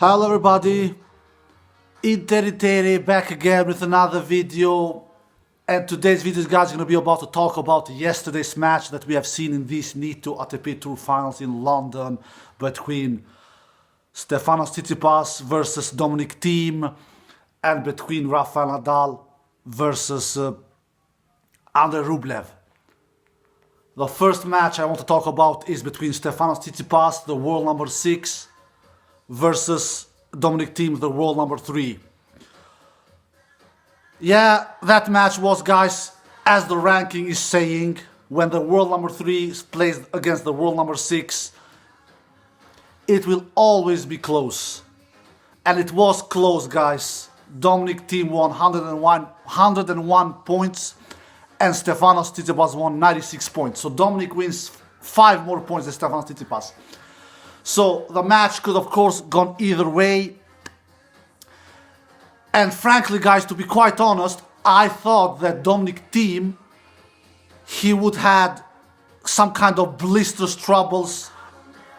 Hello everybody, Interitere back again with another video, and today's video guys is going to be about to talk about yesterday's match that we have seen in this nitto ATP Tour Finals in London between Stefanos Tsitsipas versus Dominic Thiem and between Rafael Nadal versus Andre Rublev. The first match I want to talk about is between Stefanos Tsitsipas, the world number 6, versus Dominic Thiem, the world number 3. Yeah, that match was, guys, as the ranking is saying, when the world number 3 plays against the world number 6, it will always be close. And it was close, guys. Dominic Thiem won 101 points and Stefanos Tsitsipas won 96 points. So Dominic wins 5 more points than Stefanos Tsitsipas. So the match could of course gone either way. And frankly guys, to be quite honest, I thought that Dominic Thiem, he would had some kind of blisters troubles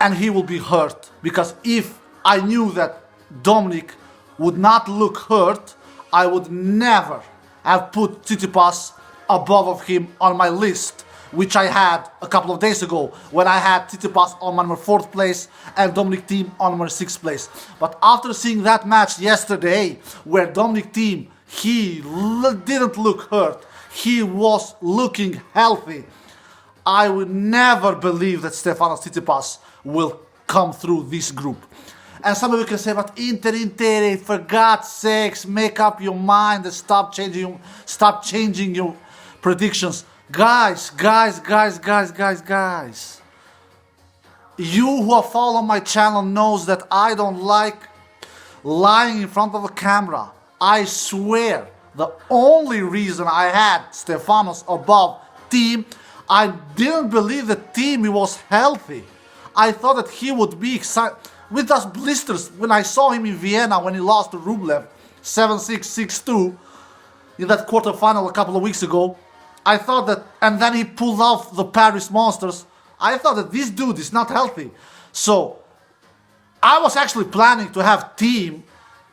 and he will be hurt. Because if I knew that Dominic would not look hurt, I would never have put Tsitsipas above of him on my list, which I had a couple of days ago when I had Tsitsipas on my number 4th place and Dominic Thiem on number 6th place. But after seeing that match yesterday where Dominic Thiem, he didn't look hurt, he was looking healthy, I would never believe that Stefanos Tsitsipas will come through this group. And some of you can say, but Inter, for God's sakes, make up your mind and stop changing your predictions. Guys, you who are following my channel knows that I don't like lying in front of a camera. I swear, the only reason I had Stefanos above Thiem, I didn't believe that Thiem was healthy. I thought that he would be excited. With those blisters, when I saw him in Vienna when he lost to Rublev 7-6, 6-2 in that quarterfinal a couple of weeks ago, I thought that, and then he pulled off the Paris Monsters, I thought that this dude is not healthy. So I was actually planning to have Thiem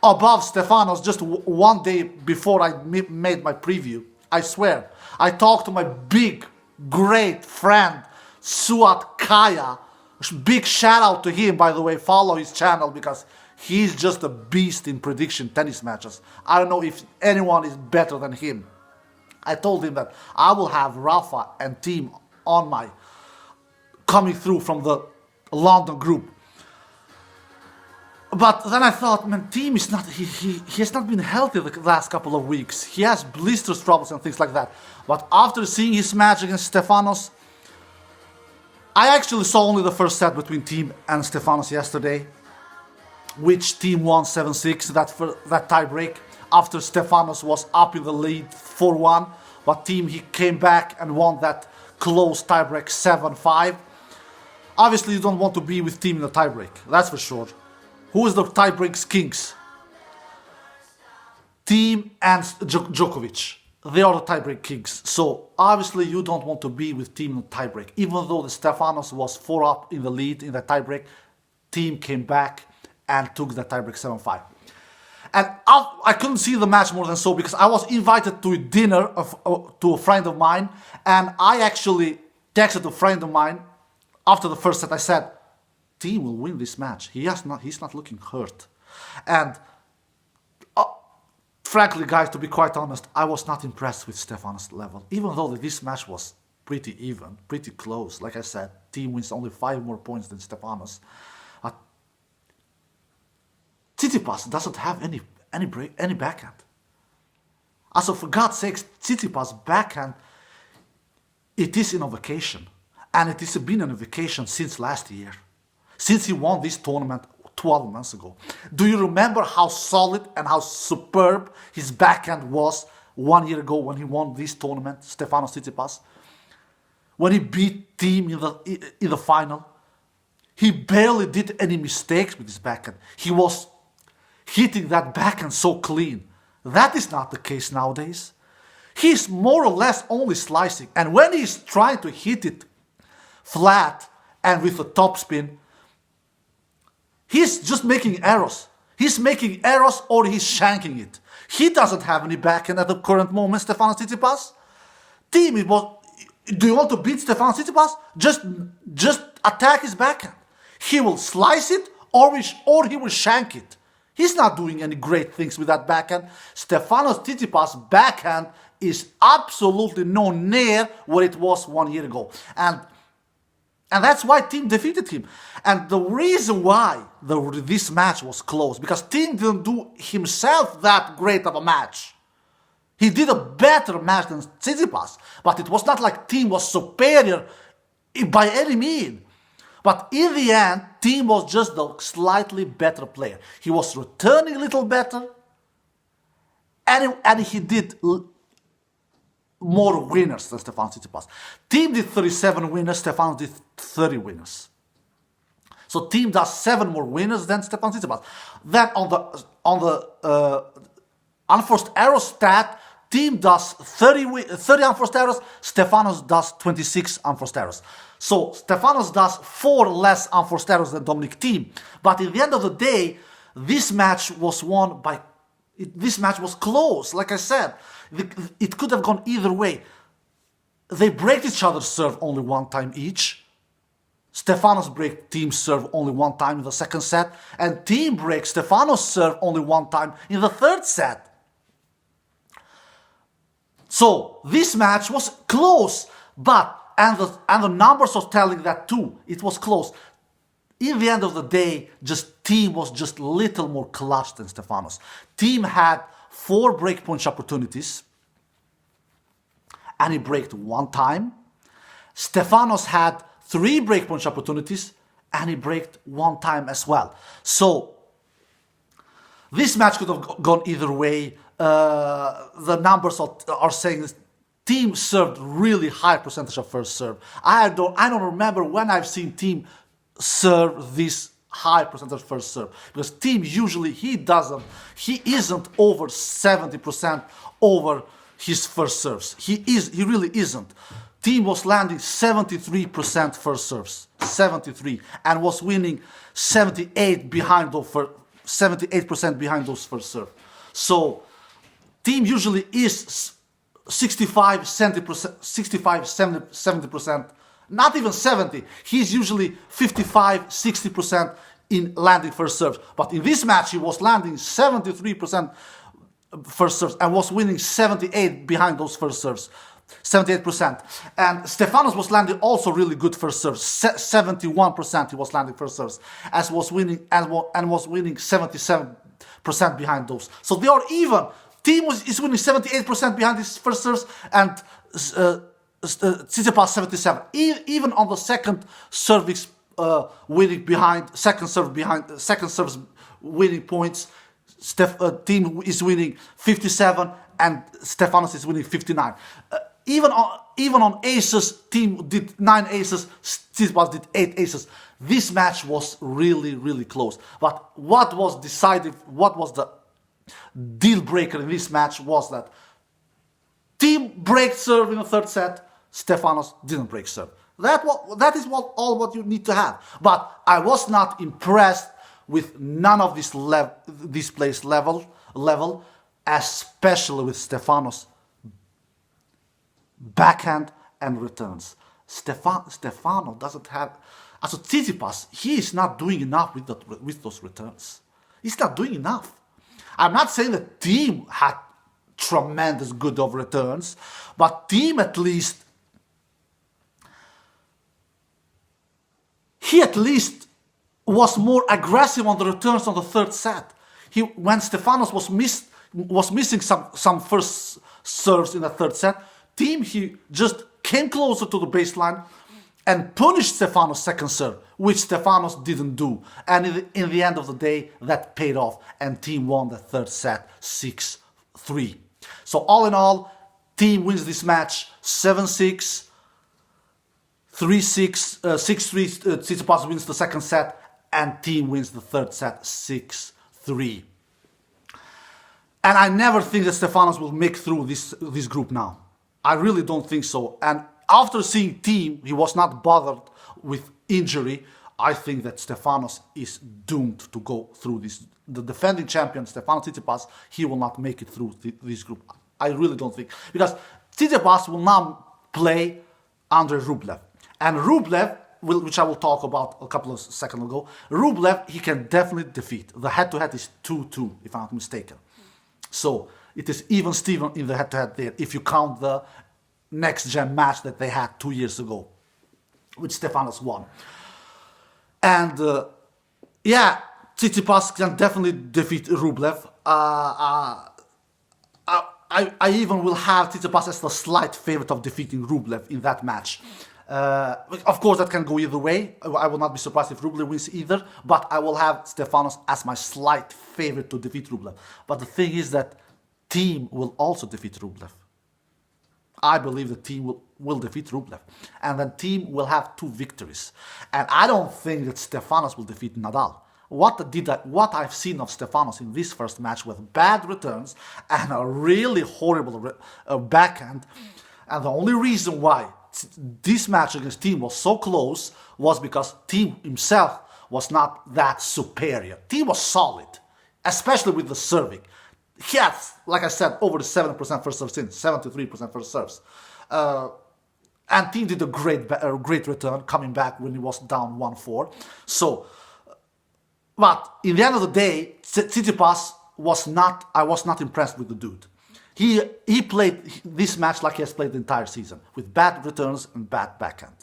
above Stefanos just one day before I made my preview. I swear. I talked to my big, great friend Suat Kaya. Big shout out to him, by the way. Follow his channel because he's just a beast in prediction tennis matches. I don't know if anyone is better than him. I told him that I will have Rafa and Thiem on my coming through from the London group. But then I thought, man, Thiem is not, he has not been healthy the last couple of weeks. He has blisters troubles and things like that. But after seeing his match against Stefanos, I actually saw only the first set between Thiem and Stefanos yesterday, which Thiem won 7-6, that tie break, after Stefanos was up in the lead 4-1, but Thiem, he came back and won that close tiebreak 7-5. Obviously, you don't want to be with Thiem in the tiebreak, that's for sure. Who is the tiebreaks kings? Thiem and Djokovic. They are the tiebreak kings. So obviously you don't want to be with Thiem in the tiebreak. Even though the Stefanos was 4 up in the lead in the tiebreak, Thiem came back and took the tiebreak 7-5. And I couldn't see the match more than so because I was invited to a dinner to a friend of mine, and I actually texted a friend of mine after the first set. I said, Thiem will win this match. He's not looking hurt. And frankly, guys, to be quite honest, I was not impressed with Stefanos' level. Even though this match was pretty even, pretty close. Like I said, Thiem wins only 5 more points than Stefanos. Tsitsipas doesn't have any backhand. Also, for God's sakes, Tsitsipas' backhand, it is in a vacation. And it has been in a vacation since last year. Since he won this tournament 12 months ago. Do you remember how solid and how superb his backhand was 1 year ago when he won this tournament, Stefanos Tsitsipas? When he beat Thiem in the final, he barely did any mistakes with his backhand. He was hitting that backhand so clean. That is not the case nowadays. He's more or less only slicing, and when he's trying to hit it flat and with a topspin, he's just making errors. He's making errors or he's shanking it. He doesn't have any backhand at the current moment, Stefanos Tsitsipas. Team, do you want to beat Stefanos Tsitsipas? Just attack his backhand. He will slice it or he will shank it. He's not doing any great things with that backhand. Stefanos Tsitsipas' backhand is absolutely no near what it was 1 year ago. And that's why Team defeated him. And the reason why this match was close, because Team didn't do himself that great of a match. He did a better match than Tsitsipas, but it was not like Team was superior by any means. But in the end, Team was just the slightly better player. He was returning a little better, and he did more winners than Stefanos Tsitsipas. Team did 37 winners, Stefanos did 30 winners. So Team does 7 more winners than Stefanos Tsitsipas. Then on the unforced errors stat, Team does 30 unforced errors, Stefanos does 26 unforced errors. So Stefanos does 4 less unforced errors than Dominic Thiem. But at the end of the day, this match was won by... This match was close, like I said. It could have gone either way. They break each other's serve only 1 time each. Stefanos breaks Team's serve only 1 time in the second set. And Team breaks Stefanos' serve only 1 time in the third set. So this match was close, and the numbers are telling that too. It was close. In the end of the day, Team was just a little more clutch than Stefanos. Team had 4 breakpoint opportunities, and he braked 1 time. Stefanos had 3 breakpoint opportunities, and he braked 1 time as well. So this match could have gone either way. The numbers are saying Team served really high percentage of first serve. I don't remember when I've seen Team serve this high percentage first serve, because Team usually he isn't over 70% over his first serves. He really isn't. Team was landing 73% first serves, 73, and was winning 78% behind those first serve. So Team usually is 65, 70%, not even 70. He's usually 55, 60% in landing first serves. But in this match, he was landing 73% first serves and was winning 78 behind those first serves. 78%. And Stefanos was landing also really good first serves. 71% he was landing first serves, and was winning 77% behind those. So they are even. Team is winning 78% behind his first serves, and Tsitsipas 77. Even on the second service winning behind, second service winning points, Team is winning 57 and Stefanos is winning 59. Even on aces, Team did 9 aces, Tsitsipas did 8 aces. This match was really, really close. But what was decided, what was the deal breaker in this match was that Team break serve in the third set, Stefanos didn't break serve. That is all what you need to have. But I was not impressed with none of this play's level, especially with Stefanos' backhand and returns. Stefano doesn't have... Also, Tsitsipas, he is not doing enough with those returns. He's not doing enough. I'm not saying the Team had tremendous good of returns, but Team at least... He at least was more aggressive on the returns on the third set. When Stefanos was missing some first serves in the third set, Team, he just came closer to the baseline and punished Stefanos' second serve, which Stefanos didn't do. And in the end of the day, that paid off, and Team won the third set 6-3. So all in all, Team wins this match 7-6, 3-6, 6-3. Tsitsipas wins the second set, and Team wins the third set 6-3. And I never think that Stefanos will make through this group now. I really don't think so. And after seeing Team, he was not bothered with injury. I think that Stefanos is doomed to go through this. The defending champion, Stefanos Tsitsipas, he will not make it through this group. I really don't think. Because Tsitsipas will now play under Rublev. And Rublev, which I will talk about a couple of seconds ago, Rublev, he can definitely defeat. The head-to-head is 2-2, if I'm not mistaken. So it is even Steven in the head-to-head there, if you count the next-gen match that they had 2 years ago, which Stefanos won. And Tsitsipas can definitely defeat Rublev. I even will have Tsitsipas as the slight favorite of defeating Rublev in that match. Of course, that can go either way. I will not be surprised if Rublev wins either, but I will have Stefanos as my slight favorite to defeat Rublev. But the thing is that Team will also defeat Rublev. I believe the Team will defeat Rublev. And then Team will have 2 victories. And I don't think that Stefanos will defeat Nadal. What I've seen of Stefanos in this first match with bad returns and a really horrible backhand, and the only reason why this match against Team was so close was because Team himself was not that superior. Team was solid, especially with the serving. He had, like I said, over the 7% first serves in, 73% first serves. And Team did a great return, coming back when he was down 1-4. So, but in the end of the day, Tsitsipas I was not impressed with the dude. He played this match like he has played the entire season, with bad returns and bad backhand.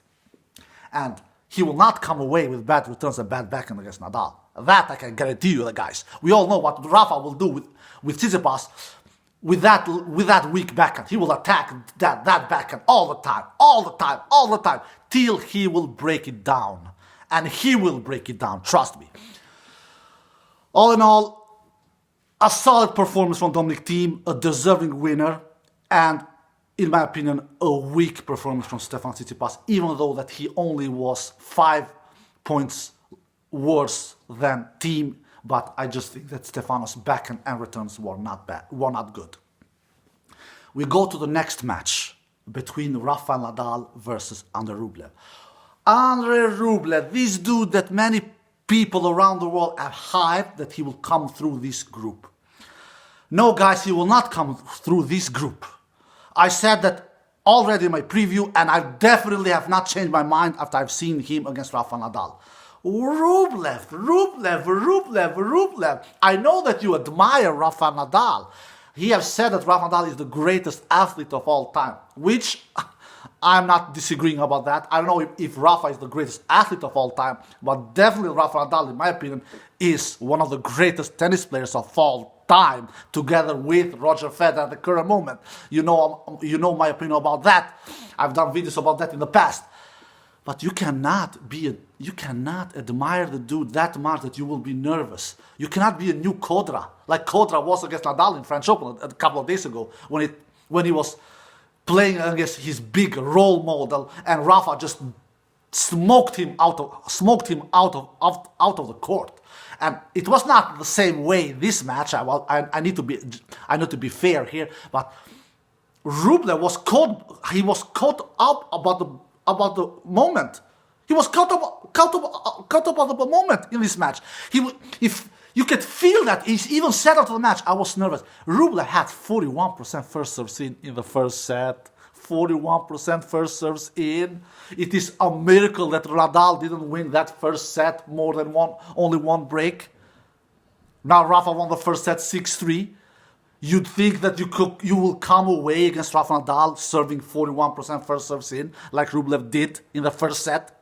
And he will not come away with bad returns and bad backhand against Nadal. That I can guarantee you, guys. We all know what Rafa will do with Tsitsipas with that weak backhand. He will attack that backhand all the time, till he will break it down. And he will break it down, trust me. All in all, a solid performance from Dominic Thiem, a deserving winner, and in my opinion, a weak performance from Stefanos Tsitsipas, even though that he only was 5 points worse than Thiem, but I just think that Stefanos' backhand and returns were not good. We go to the next match between Rafael Nadal versus Andre Rublev. Andre Rublev, this dude that many people around the world have hyped that he will come through this group. No, guys, he will not come through this group. I said that already in my preview, and I definitely have not changed my mind after I've seen him against Rafael Nadal. Rublev. I know that you admire Rafael Nadal. He has said that Rafael Nadal is the greatest athlete of all time, which I'm not disagreeing about that. I don't know if Rafa is the greatest athlete of all time, but definitely Rafael Nadal, in my opinion, is one of the greatest tennis players of all time, together with Roger Federer at the current moment. You know my opinion about that. I've done videos about that in the past. But you cannot admire the dude that much that you will be nervous. You cannot be a new Kodra, like Kodra was against Nadal in French Open a couple of days ago, when he was playing against his big role model, and Rafa just smoked him out of the court. And it was not the same way this match. I need to be fair here, but Rublev was caught. He was caught up about the moment. He was caught up about the moment in this match. If you could feel that, he even said after the match, I was nervous. Rublev had 41% first serves in the first set. 41% first serves in. It is a miracle that Nadal didn't win that first set more than only one break. Now Rafa won the first set 6-3. You'd think that you will come away against Rafa Nadal serving 41% first serves in, like Rublev did in the first set.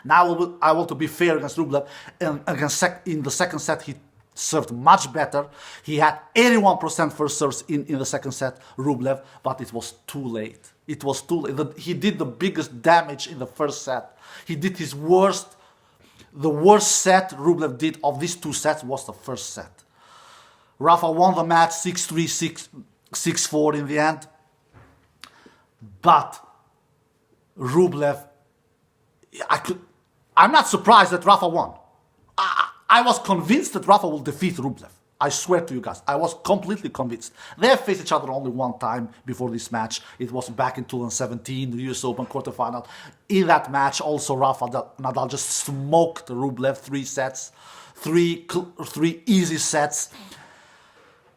Now I want to be fair against Rublev. In the second set, he served much better. He had 81% first serves in the second set, Rublev, but it was too late. It was too late. He did the biggest damage in the first set. He did his worst. The worst set Rublev did of these 2 sets was the first set. Rafa won the match 6-3, 6-4 in the end. But Rublev, I'm not surprised that Rafa won. I was convinced that Rafa will defeat Rublev. I swear to you guys, I was completely convinced. They have faced each other only one time before this match. It was back in 2017, the US Open quarterfinal. In that match, also Nadal just smoked Rublev 3 sets, three easy sets.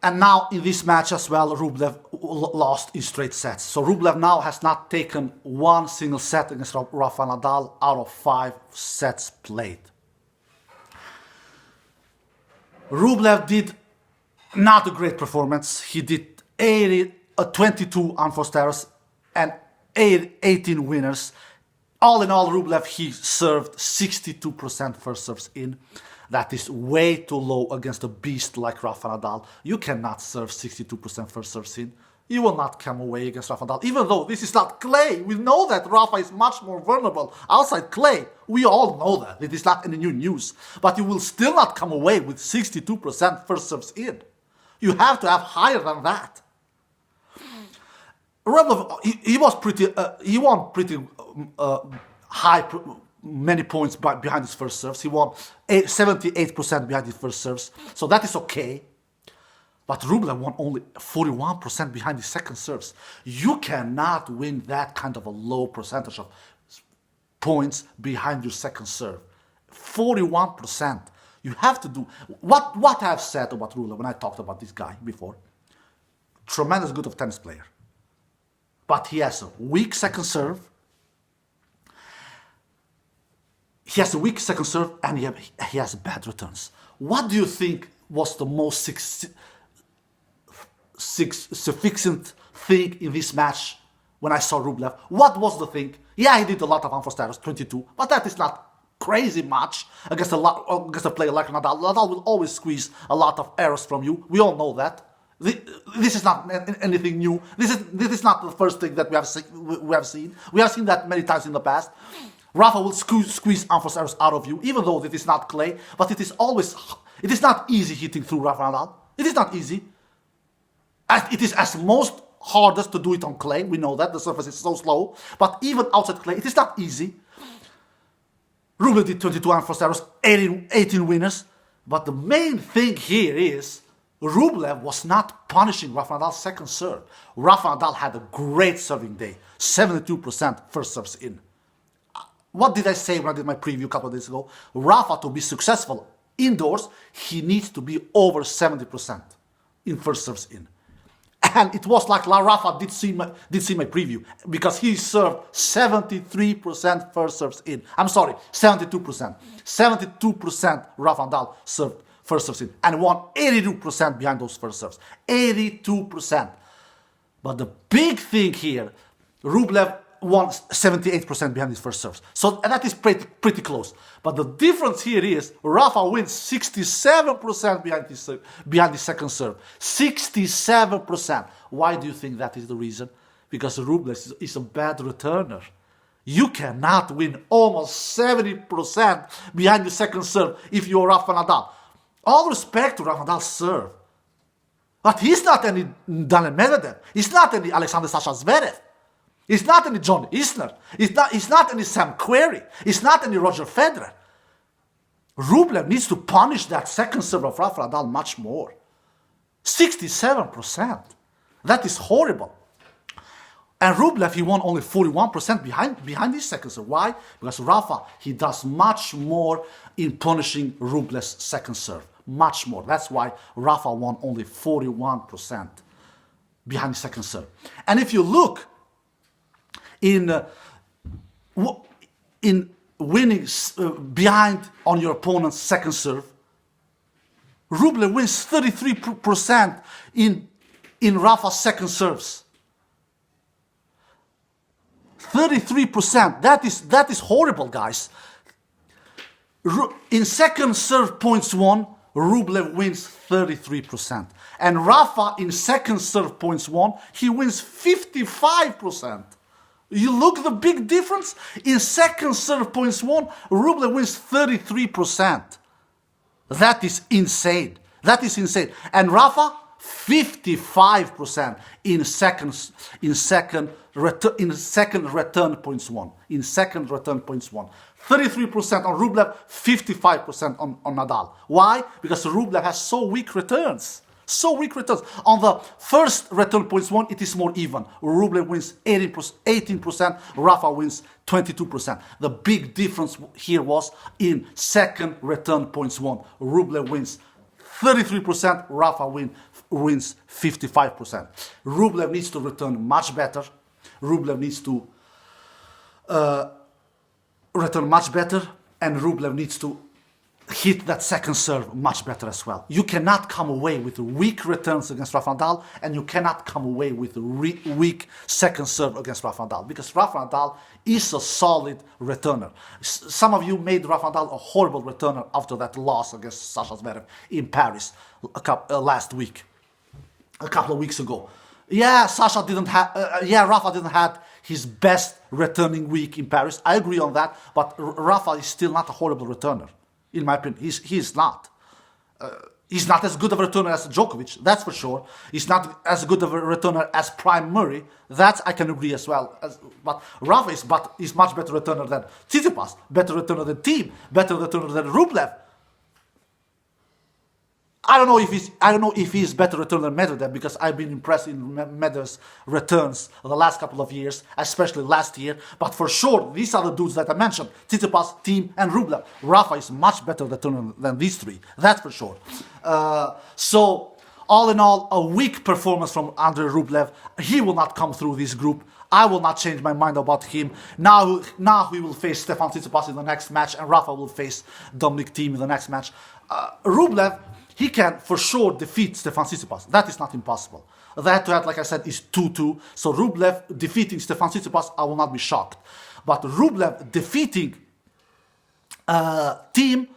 And now in this match as well, Rublev lost in straight sets. So Rublev now has not taken one single set against Rafa Nadal out of 5 sets played. Rublev did not a great performance. He did 22 unforced errors and 18 winners. All in all, Rublev, he served 62% first serves in. That is way too low against a beast like Rafa Nadal. You cannot serve 62% first serves in. You will not come away against Rafa Nadal. Even though this is not clay, we know that Rafa is much more vulnerable outside clay. We all know that. It is not any new news. But you will still not come away with 62% first serves in. You have to have higher than that. Rublev, he won pretty high, many points behind his first serves. He won 78% behind his first serves. So that is okay. But Rublev won only 41% behind his second serves. You cannot win that kind of a low percentage of points behind your second serve. 41%. You have to do... What I have said about Rublev when I talked about this guy before. Tremendous good of tennis player. But he has a weak second serve. He has a weak second serve and he has bad returns. What do you think was the most sufficient thing in this match when I saw Rublev? What was the thing? Yeah, he did a lot of unforced errors, 22, but that is not crazy much against a player like Nadal. Nadal will always squeeze a lot of errors from you. We all know that. This is not anything new. This is not the first thing that we have seen. We have seen that many times in the past. Rafa will squeeze unforced errors out of you, even though it is not clay, but it is not easy hitting through Rafa Nadal. It is not easy. It is as most hardest to do it on clay. We know that the surface is so slow. But even outside clay, it is not easy. Rublev did 22 unforced errors, 18 winners. But the main thing here is Rublev was not punishing Rafa Nadal's second serve. Rafa Nadal had a great serving day. 72% first serves in. What did I say when I did my preview a couple of days ago? Rafa, to be successful indoors, he needs to be over 70% in first serves in. And it was like Rafa did see my preview, because he served 73% first serves in. I'm sorry, 72%. 72% Rafa Nadal served first serves in and won 82% behind those first serves. 82%. But the big thing here, Rublev won 78% behind his first serves. So that is pretty close. But the difference here is Rafa wins 67% behind his second serve. 67%. Why do you think that is the reason? Because Rublev is a bad returner. You cannot win almost 70% behind your second serve if you're Rafa Nadal. All respect to Rafa Nadal's serve. But he's not any Daniil Medvedev. He's not any Alexander Sasha Zverev. It's not any John Isner. It's not any Sam Querrey. It's not any Roger Federer. Rublev needs to punish that second serve of Rafa Nadal much more. 67%. That is horrible. And Rublev, he won only 41% behind his second serve. Why? Because Rafa, he does much more in punishing Rublev's second serve. Much more. That's why Rafa won only 41% behind his second serve. And if you look in winning behind on your opponent's second serve, Rublev wins 33% in Rafa's second serves. 33%. That is horrible, guys. In second serve points won, Rublev wins 33%. And Rafa in second serve points won, he wins 55%. You look at the big difference? In second serve points won, Rublev wins 33%. That is insane. That is insane. And Rafa, 55% in second return points won. 33% on Rublev, 55% on Nadal. Why? Because Rublev has so weak returns. On the first return points won, it is more even. Rublev wins 18%, Rafa wins 22%. The big difference here was in second return points won. Rublev wins 33%, Rafa wins 55%. Rublev needs to return much better. Rublev needs to return much better, and Rublev needs to hit that second serve much better as well. You cannot come away with weak returns against Rafa Nadal, and you cannot come away with weak second serve against Rafa Nadal, because Rafa Nadal is a solid returner. Some of you made Rafa Nadal a horrible returner after that loss against Sasha Zverev in Paris last week, a couple of weeks ago. Yeah, Rafa didn't have his best returning week in Paris. I agree on that, but Rafa is still not a horrible returner. In my opinion, he's not. He's not as good of a returner as Djokovic, that's for sure. He's not as good of a returner as Prime Murray. That I can agree as well. But Rafa is much better returner than Tsitsipas, better returner than Thiem, better returner than Rublev. I don't know if he's better returner than Medvedev, because I've been impressed in Medvedev's returns the last couple of years, especially last year. But for sure, these are the dudes that I mentioned: Tsitsipas, Thiem, and Rublev. Rafa is much better returner than these three. That's for sure. So all in all, a weak performance from Andrei Rublev. He will not come through this group. I will not change my mind about him. Now he will face Stefan Tsitsipas in the next match, and Rafa will face Dominic Thiem in the next match. Rublev, he can for sure defeat Stefan Tsitsipas. That is not impossible. The head-to-head, like I said, is 2-2. So Rublev defeating Stefan Tsitsipas, I will not be shocked. But Rublev defeating Thiem,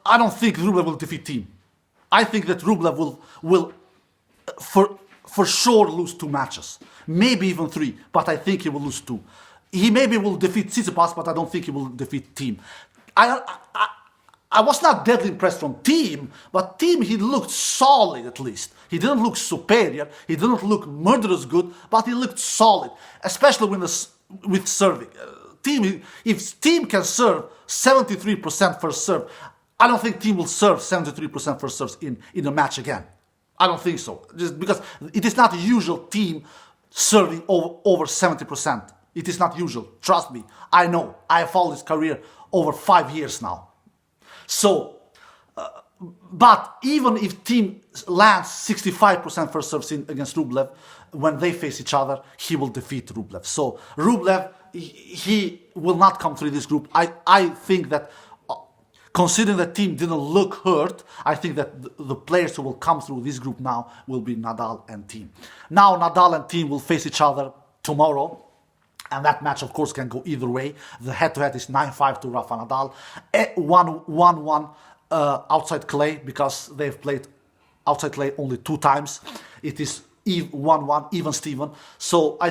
I don't think Rublev will defeat Thiem. I think that Rublev will for sure lose 2 matches. Maybe even 3, but I think he will lose 2. He maybe will defeat Tsitsipas, but I don't think he will defeat Thiem. I was not deadly impressed from Thiem, but Thiem, he looked solid at least. He didn't look superior, he didn't look murderous good, but he looked solid, especially with serving. If Thiem can serve 73% first serve, I don't think Thiem will serve 73% first serves in a match again. I don't think so, just because it is not usual Thiem serving over 70%. It is not usual, trust me. I know, I have followed his career over 5 years now. So, but even if Thiem lands 65% first serves against Rublev, when they face each other, he will defeat Rublev. So Rublev, he will not come through this group. I think that, considering that Thiem didn't look hurt, I think that the players who will come through this group now will be Nadal and Thiem. Now Nadal and Thiem will face each other tomorrow. And that match, of course, can go either way. The head-to-head is 9-5 to Rafa Nadal. 1-1 outside clay, because they've played outside clay only 2 times. It is 1-1, even Steven. So I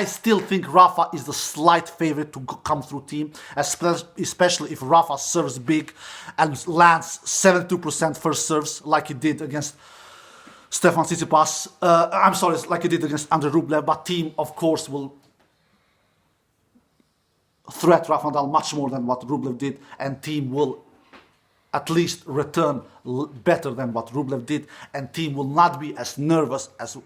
still think Rafa is the slight favorite to come through Thiem, especially if Rafa serves big and lands 72% first serves like he did against Stefan Tsitsipas. Like he did against Andrei Rublev. But Thiem, of course, will threat Rafa Nadal much more than what Rublev did, and Thiem will at least return better than what Rublev did, and Thiem will not be as nervous as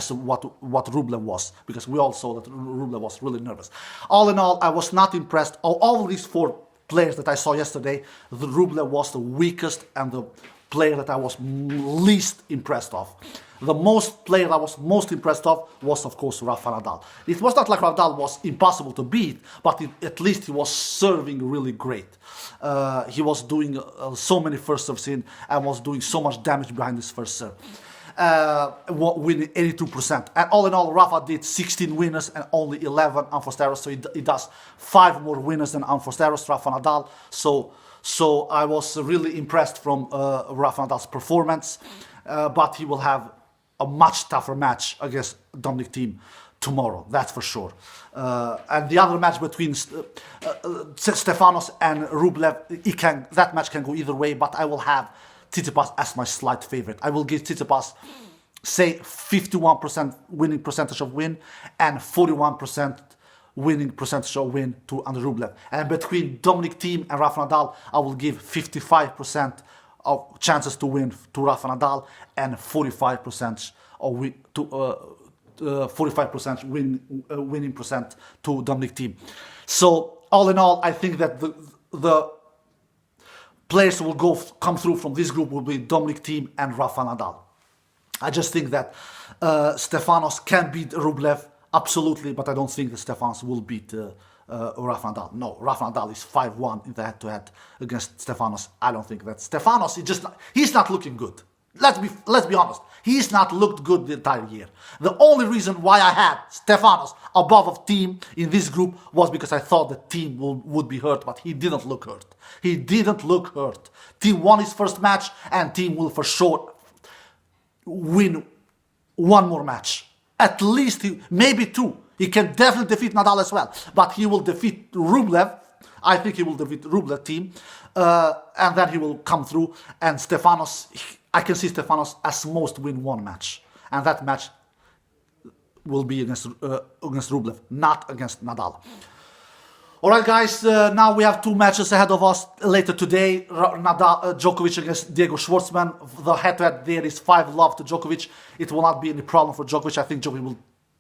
what Rublev was, because we all saw that Rublev was really nervous. All in all, I was not impressed. All these 4 players that I saw yesterday, the Rublev was the weakest and the player that I was least impressed of. The player that I was most impressed of was, of course, Rafa Nadal. It was not like Nadal was impossible to beat, but at least he was serving really great. He was doing so many first serves in, and was doing so much damage behind his first serve. Winning 82%. And all in all, Rafa did 16 winners and only 11 unforced errors, so he does 5 more winners than unforced errors, Rafa Nadal. So I was really impressed from Rafa Nadal's performance, but he will have a much tougher match against Dominic Thiem tomorrow, that's for sure. And the other match between Stefanos and Rublev, that match can go either way, but I will have Tsitsipas as my slight favorite. I will give Tsitsipas, say, 51% winning percentage of win and 41% winning percentage of win to Andrei Rublev. And between Dominic Thiem and Rafa Nadal, I will give 55% of chances to win to Rafa Nadal and 45% of win to 45% winning percent to Dominic Thiem. So all in all, I think that the players who will come through from this group will be Dominic Thiem and Rafa Nadal. I just think that Stefanos can beat Rublev, absolutely, but I don't think that Stefanos will beat Rafa Nadal. No, Rafa Nadal is 5-1 in the head-to-head against Stefanos. I don't think that Stefanos he's not looking good. Let's be honest. He's not looked good the entire year. The only reason why I had Stefanos above of Thiem in this group was because I thought that Thiem would be hurt, but he didn't look hurt. He didn't look hurt. Thiem won his first match, and Thiem will for sure win one more match. At least, maybe two. He can definitely defeat Nadal as well, but he will defeat Rublev. I think he will defeat Rublev Thiem, and then he will come through. And Stefanos, I can see Stefanos as most win one match, and that match will be against Rublev, not against Nadal. All right, guys. Now we have two matches ahead of us later today. Djokovic against Diego Schwartzman. The head-to-head there is 5-love to Djokovic. It will not be any problem for Djokovic. I think Djokovic will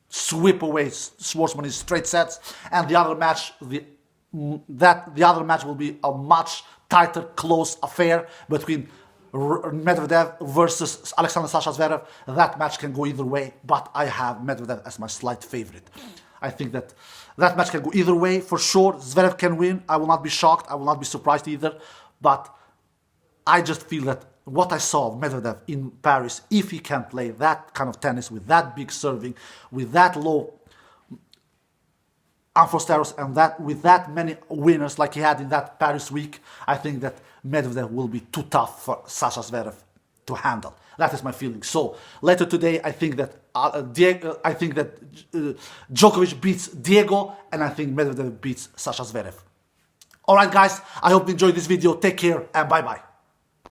sweep away Schwartzman in straight sets, and the other match, the other match will be a much tighter, close affair between Medvedev versus Alexander Sasha Zverev. That match can go either way, but I have Medvedev as my slight favorite. I think that match can go either way for sure. Zverev can win. I will not be shocked. I will not be surprised either. But I just feel that what I saw of Medvedev in Paris, if he can play that kind of tennis with that big serving, with that low unforced errors, and with that many winners like he had in that Paris week, I think that Medvedev will be too tough for Sasha Zverev to handle. That is my feeling. So later today, I think that Djokovic beats Diego, and I think Medvedev beats Sasha Zverev. All right, guys. I hope you enjoyed this video. Take care and bye bye.